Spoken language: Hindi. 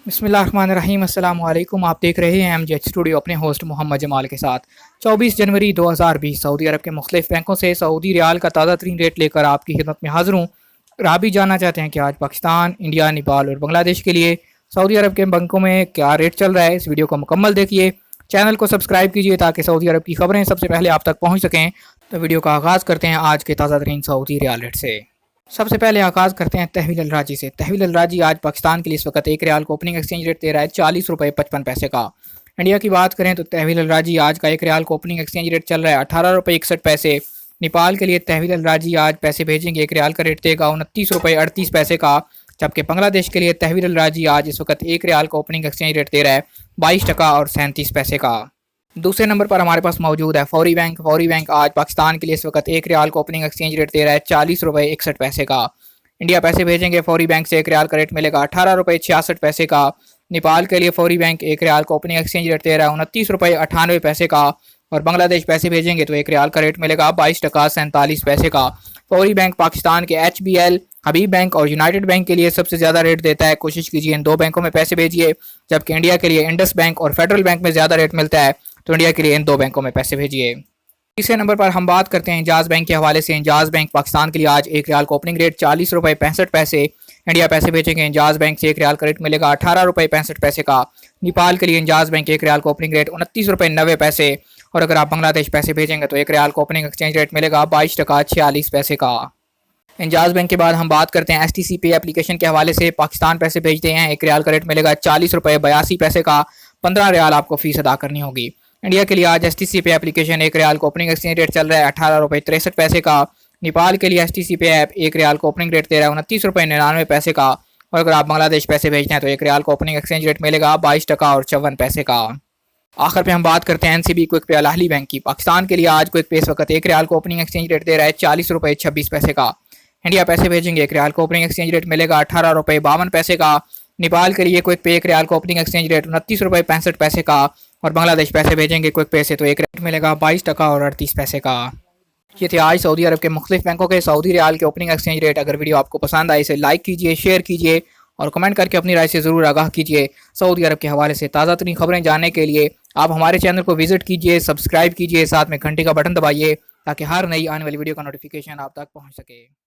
बिस्मिल्लाहिर्रहमानिर्रहीम अस्सलाम वालेकुम। आप देख रहे हैं MJ स्टूडियो अपने होस्ट मोहम्मद जमाल के साथ। 24 जनवरी 2020 सऊदी अरब के मुख्तलिफ बैंकों से सऊदी रियाल का ताज़ा तरीन रेट लेकर आपकी खिदमत में हाजिर हूँ। अगर आप भी जानना चाहते हैं कि आज पाकिस्तान, इंडिया, नेपाल और बांग्लादेश के लिए सऊदी अरब के बैंकों में क्या रेट चल रहा है, इस वीडियो को मुकम्मल देखिए। चैनल को सब्सक्राइब कीजिए ताकि सऊदी अरब की खबरें सबसे पहले आप तक पहुँच सकें। तो वीडियो का आगाज़ करते हैं आज के ताज़ा तरीन सऊदी रियाल रेट से। सबसे पहले आगाज़ करते हैं तहवील अल राजी से। तहवील अल राजी आज पाकिस्तान के लिए इस वक्त एक रियाल को ओपनिंग एक्सचेंज रेट दे रहा है 40 रुपये 55 पैसे का। इंडिया की बात करें तो तहवील अल राजी आज का एक रियाल को ओपनिंग एक्सचेंज रेट चल रहा है 18 रुपये 61 पैसे। नेपाल के लिए तहवील अल राजी आज पैसे भेजेंगे एक रियाल का रेट देगा 29 रुपये 38 पैसे का। जबकि बांग्लादेश के लिए तहवील अल राजी आज इस वक्त एक रियाल का ओपनिंग एक्सचेंज रेट दे रहा है 22 टका और 37 पैसे का। दूसरे नंबर पर हमारे पास मौजूद है फौरी बैंक। फौरी बैंक आज पाकिस्तान के लिए इस वक्त एक रियाल को ओपनिंग एक्सचेंज रेट दे रहा है 40 रुपये 61 पैसे का। इंडिया पैसे भेजेंगे फौरी बैंक से एक रियाल का रेट मिलेगा 18 रुपये 66 पैसे का। नेपाल के लिए फौरी बैंक एक रियाल को ओपनिंग एक्सचेंज रेट दे रहा है 29 रुपये 98 पैसे का। और बांग्लादेश पैसे भेजेंगे तो एक रियाल का रेट मिलेगा 22 टका 47 पैसे का। फौरी बैंक पाकिस्तान के HBL, हबीब बैंक और यूनाइटेड बैंक के लिए सबसे ज़्यादा रेट देता है। कोशिश कीजिए इन दो बैंकों में पैसे भेजिए। जबकि इंडिया के लिए इंडस बैंक और फेडरल बैंक में ज़्यादा रेट मिलता है, तो इंडिया के लिए इन दो बैंकों में पैसे भेजिए। तीसरे नंबर पर हम बात करते हैं इंजाज बैंक के हवाले से। इंजाज बैंक पाकिस्तान के लिए आज एक रियाल का ओपनिंग रेट 40 रुपये 65 पैसे। इंडिया पैसे भेजेंगे इंजाज बैंक से एक रियाल का रेट मिलेगा 18 रुपये 65 पैसे का। नेपाल के लिए इंजाज बैंक एक रियाल का ओपनिंग रेट 29 रुपये 90 पैसे। और अगर आप बांग्लादेश पैसे भेजेंगे तो एक रियाल का ओपनिंग एक्सचेंज रेट मिलेगा 22 टका 46 पैसे का। इंजाज बैंक के बाद हम बात करते हैं STC पे एप्लीकेशन के हवाले से। पाकिस्तान पैसे भेजते हैं एक रियाल का रेट मिलेगा 40 रुपये 82 पैसे का। 15 रियाल आपको फीस अदा करनी होगी। इंडिया के लिए आज STC पे एप्लीकेशन एक रियाल को ओपनिंग एक्सचेंज रेट चल रहा है 18 रुपये 63 पैसे का। नेपाल के लिए STC पे ऐप एक रियाल को ओपनिंग रेट दे रहा है 29 रुपये 99 पैसे का। और अगर आप बांग्लादेश पैसे भेजते हैं तो एक रियाल को ओपनिंग एक्सचेंज रेट मिलेगा 22 टका और 54 पैसे का। आखिर पे हम बात करते हैं NCB क्विक पे अल अहली बैंक की। पाकिस्तान के लिए आज क्विक पे इस वक्त एक रियाल को ओपनिंग एक्सचेंज रेट दे रहा है 40 रुपये 26 पैसे का। इंडिया पैसे भेजेंगे एक रियाल को ओपनिंग एक्सचेंज रेट मिलेगा 18 रुपये 52 पैसे का। नेपाल के लिए क्विक पे एक रियाल को ओपनिंग एक्सचेंज रेट 29 रुपये 65 पैसे का। और बांग्लादेश पैसे भेजेंगे क्विक पे से तो एक रेट मिलेगा 22 टका और 38 पैसे का। ये थे आज सऊदी अरब के मुख्तलिफ बैंकों के सऊदी रियाल के ओपनिंग एक्सचेंज रेट। अगर वीडियो आपको पसंद आए इसे लाइक कीजिए, शेयर कीजिए और कमेंट करके अपनी राय से ज़रूर आगाह कीजिए। सऊदी अरब के हवाले से ताज़ा तरीन खबरें जानने के लिए आप हमारे चैनल को विजिट कीजिए, सब्सक्राइब कीजिए, साथ में घंटी का बटन दबाइए ताकि हर नई आने वाली वीडियो का नोटिफिकेशन आप तक पहुँच सके।